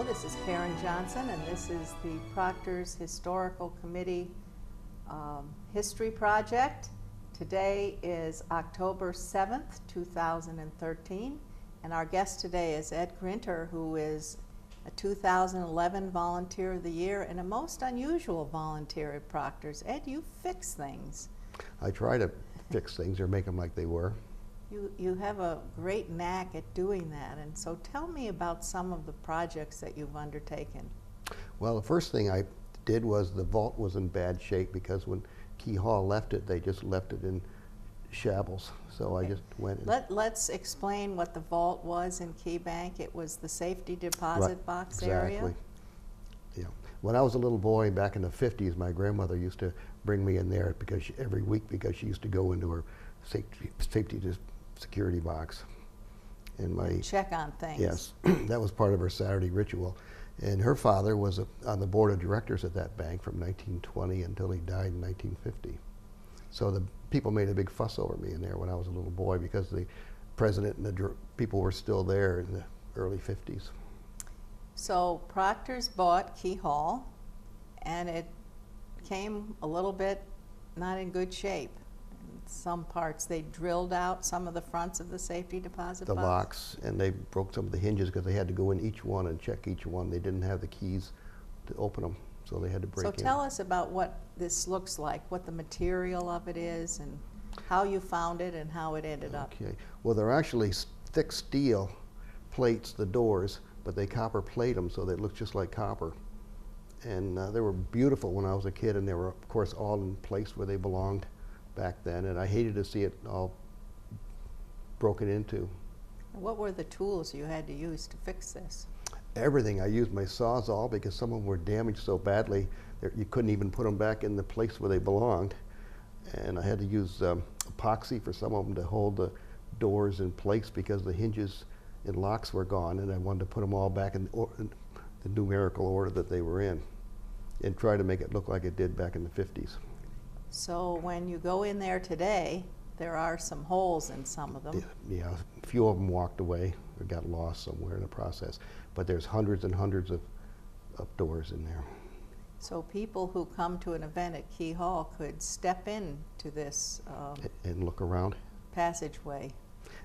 Hello, this is Karen Johnson, and this is the Proctors Historical Committee History Project. Today is October 7th, 2013, and our guest today is Ed Grinter, who is a 2011 Volunteer of the Year and a most unusual volunteer at Proctors. Ed, you fix things. I try to fix things or make them like they were. You have a great knack at doing that, and so tell me about some of the projects that you've undertaken. Well, the first thing I did was the vault was in bad shape because when Key Hall left it, they just left it in shambles. So I just went and Let's explain what the vault was in Key Bank. It was the safety deposit box area. Exactly. Yeah. When I was a little boy back in the 50s, my grandmother used to bring me in there because every week because she used to go into her safety security box. And my check on things. Yes, that was part of her Saturday ritual. And her father was on the board of directors at that bank from 1920 until he died in 1950. So the people made a big fuss over me in there when I was a little boy because the president and the people were still there in the early 50s. So Proctors bought Key Hall, and it came a little bit not in good shape. Some parts they drilled out some of the fronts of the safety deposit box. The locks, and they broke some of the hinges because they had to go in each one and check each one. They didn't have the keys to open them, so they had to break in. So tell us about what this looks like, what the material of it is, and how you found it and how it ended up. Okay. Well, they're actually thick steel plates, the doors, but they copper plate them so they look just like copper. And they were beautiful when I was a kid, and they were, of course, all in place where they belonged back then, and I hated to see it all broken into. What were the tools you had to use to fix this? Everything. I used my Sawzall because some of them were damaged so badly that you couldn't even put them back in the place where they belonged. And I had to use epoxy for some of them to hold the doors in place because the hinges and locks were gone, and I wanted to put them all back in the numerical order that they were in and try to make it look like it did back in the 50s. So when you go in there today, there are some holes in some of them. Yeah, a few of them walked away or got lost somewhere in the process. But there's hundreds and hundreds of doors in there. So people who come to an event at Key Hall could step in to this and look around. Passageway.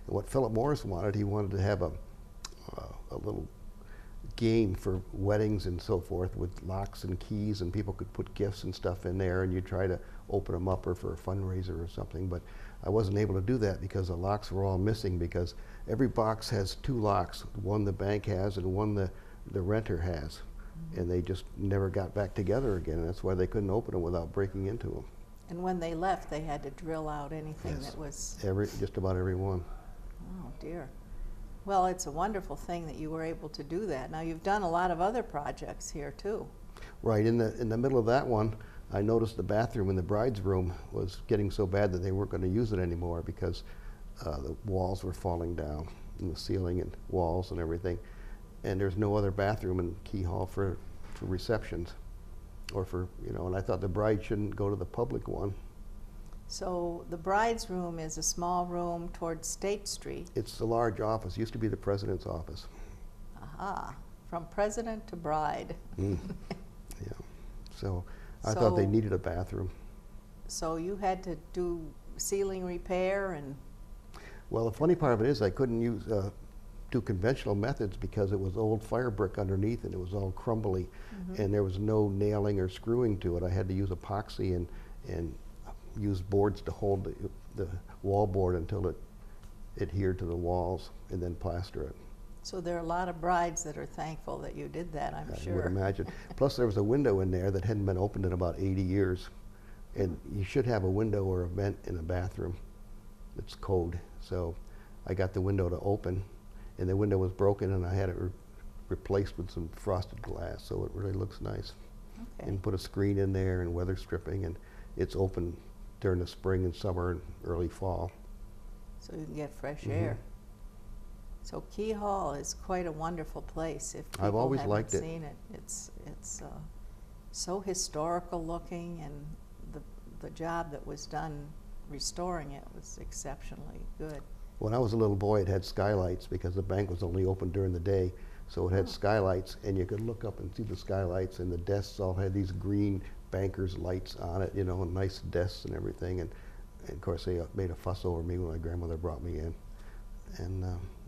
And what Philip Morris wanted, he wanted to have a little game for weddings and so forth with locks and keys, and people could put gifts and stuff in there, and you try to open them up or for a fundraiser or something. But I wasn't able to do that because the locks were all missing, because every box has two locks, one the bank has and one the renter has. Mm-hmm. And they just never got back together again, and that's why they couldn't open them without breaking into them. And when they left, they had to drill out anything Yes. that was... Just about every one. Oh dear. Well, it's a wonderful thing that you were able to do that. Now, you've done a lot of other projects here too. Right. In the middle of that one, I noticed the bathroom in the bride's room was getting so bad that they weren't going to use it anymore because the walls were falling down, and the ceiling and walls and everything. And there's no other bathroom in Key Hall for receptions, or for, and I thought the bride shouldn't go to the public one. So the bride's room is a small room towards State Street. It's a large office. Used to be the president's office. Aha, from president to bride. Mm. Yeah. So I thought they needed a bathroom. So you had to do ceiling repair and... Well, the funny part of it is I couldn't do conventional methods because it was old fire brick underneath and it was all crumbly. Mm-hmm. And there was no nailing or screwing to it. I had to use epoxy and use boards to hold the wall board until it adhered to the walls, and then plaster it. So there are a lot of brides that are thankful that you did that, I'm sure. I would imagine. Plus there was a window in there that hadn't been opened in about 80 years. And you should have a window or a vent in a bathroom. It's code. So I got the window to open, and the window was broken, and I had it replaced with some frosted glass, so it really looks nice. Okay. And put a screen in there and weather stripping, and it's open during the spring and summer and early fall. So you can get fresh air. So Key Hall is quite a wonderful place. If people I've always haven't liked seen it, it's so historical looking, and the job that was done restoring it was exceptionally good. When I was a little boy, it had skylights because the bank was only open during the day. So it had skylights, and you could look up and see the skylights, and the desks all had these green banker's lights on it, you know, and nice desks and everything. And of course, they made a fuss over me when my grandmother brought me in. And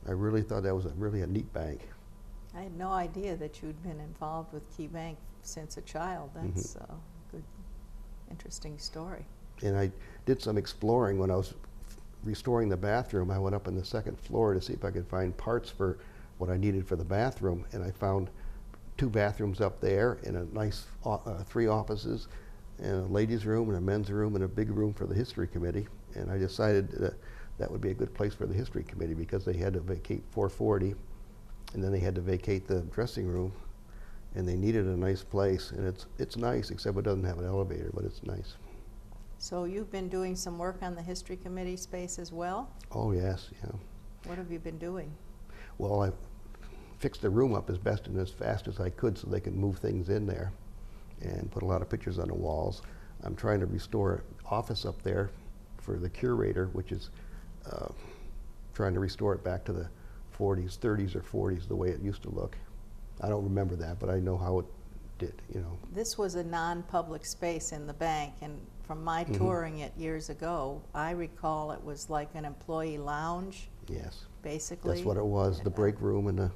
I really thought that was really a neat bank. I had no idea that you'd been involved with Key Bank since a child. That's a good, interesting story. And I did some exploring when I was restoring the bathroom. I went up on the second floor to see if I could find parts for what I needed for the bathroom, and I found 2 bathrooms up there and a nice 3 offices and a ladies' room and a men's room and a big room for the history committee. And I decided that would be a good place for the history committee because they had to vacate 440, and then they had to vacate the dressing room, and they needed a nice place. And it's nice, except it doesn't have an elevator, but it's nice. So you've been doing some work on the history committee space as well? Oh yes, yeah. What have you been doing? Well, I fixed the room up as best and as fast as I could so they could move things in there and put a lot of pictures on the walls. I'm trying to restore an office up there for the curator, which is trying to restore it back to the 40s, 30s or 40s, the way it used to look. I don't remember that, but I know how it did, you know. This was a non-public space in the bank, and from my touring it years ago, I recall it was like an employee lounge. Yes. Basically. That's what it was, the break room and the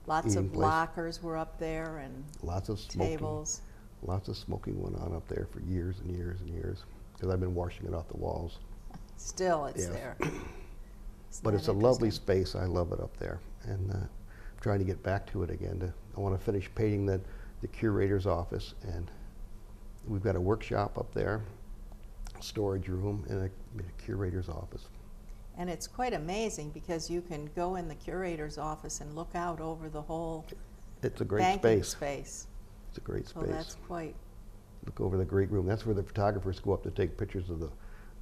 Lots eating of place. lockers were up there and Lots of smoking. tables. Lots of smoking went on up there for years and years and years because I've been washing it off the walls. Still, it's Yes. there. But that it's a lovely interesting? space. I love it up there, and I'm trying to get back to it again. I want to finish painting the curator's office, and we've got a workshop up there, a storage room, and a curator's office. And it's quite amazing because you can go in the curator's office and look out over the whole It's a great banking space. It's a great So space. that's quite, Look over the great room. That's where the photographers go up to take pictures of the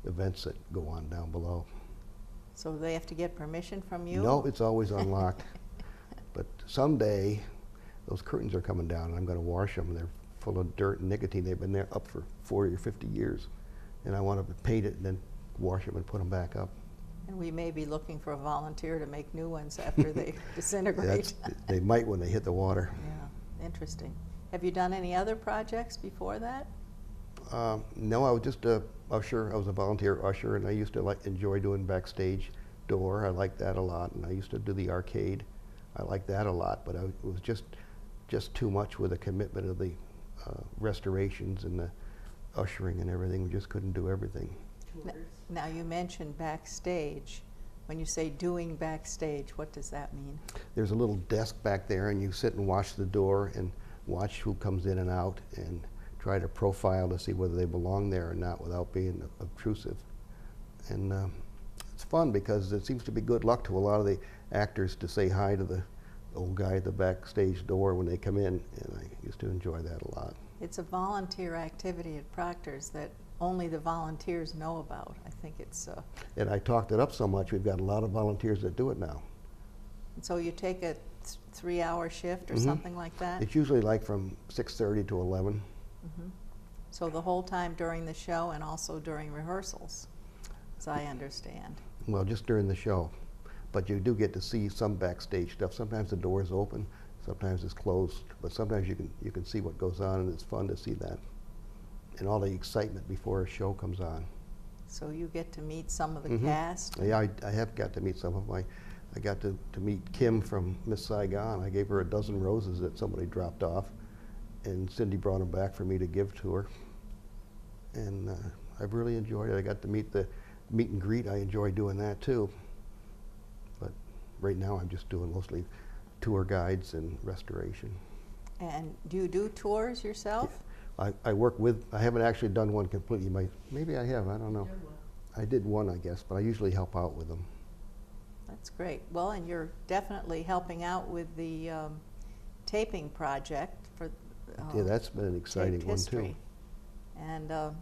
events that go on down below. so they have to get permission from you? No, it's always unlocked. But someday, those curtains are coming down, and I'm going to wash them. They're full of dirt and nicotine. They've been there up for 40 or 50 years. And I want to paint it and then wash them and put them back up. And we may be looking for a volunteer to make new ones after they disintegrate. They might when they hit the water. Yeah, interesting. Have you done any other projects before that? No, I was just a usher. I was a volunteer usher, and I used to enjoy doing backstage door. I liked that a lot, and I used to do the arcade. I liked that a lot, but it was just too much with the commitment of the restorations and the ushering and everything. We just couldn't do everything. Now, you mentioned backstage. When you say doing backstage, what does that mean? There's a little desk back there, and you sit and watch the door and watch who comes in and out and try to profile to see whether they belong there or not without being obtrusive. And it's fun because it seems to be good luck to a lot of the actors to say hi to the old guy at the backstage door when they come in, and I used to enjoy that a lot. It's a volunteer activity at Proctors that only the volunteers know about. I think it's... And I talked it up so much, we've got a lot of volunteers that do it now. So you take a 3-hour shift or something like that? It's usually like from 6:30 to 11. So the whole time during the show and also during rehearsals, as I understand. Well, just during the show. But you do get to see some backstage stuff. Sometimes the door's open, sometimes it's closed, but sometimes you can see what goes on, and it's fun to see that. And all the excitement before a show comes on. So you get to meet some of the cast? Yeah, I have got to meet some of I got to meet Kim from Miss Saigon. I gave her a dozen roses that somebody dropped off, and Cindy brought them back for me to give to her. And I've really enjoyed it. I got to meet the meet and greet. I enjoy doing that too. But right now I'm just doing mostly tour guides and restoration. And do you do tours yourself? Yeah. I work with, I haven't actually done one completely. Maybe I have, I don't know. I did one, I guess, but I usually help out with them. That's great. Well, and you're definitely helping out with the taping project for Yeah, that's been an exciting taped one history. too. And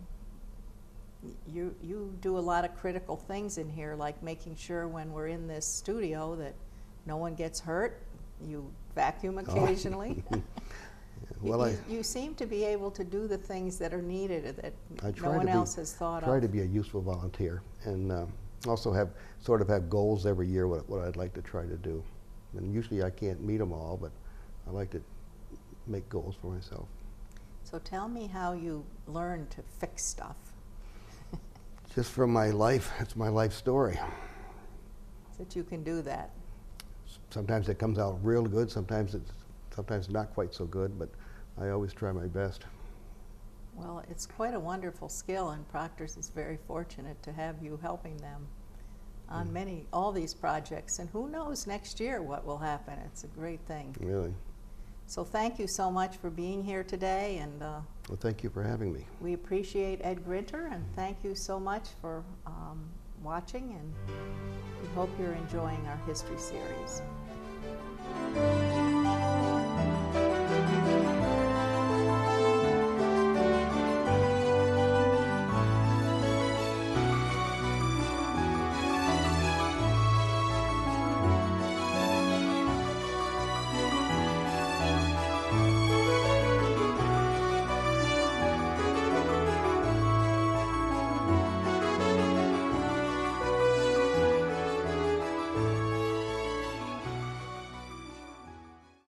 you do a lot of critical things in here, like making sure when we're in this studio that no one gets hurt. You vacuum occasionally. Well, you seem to be able to do the things that are needed that I no try one else has thought of. Try to be a useful volunteer, and also have goals every year what I'd like to try to do. And usually I can't meet them all, but I like to make goals for myself. So tell me how you learned to fix stuff. Just from my life, it's my life story. That you can do that. Sometimes it comes out real good, sometimes not quite so good, but I always try my best. Well, it's quite a wonderful skill, and Proctors is very fortunate to have you helping them on all these projects. And who knows next year what will happen. It's a great thing. Really. So thank you so much for being here today, and Well, thank you for having me. we appreciate Ed Grinter, and thank you so much for watching, and we hope you're enjoying our history series.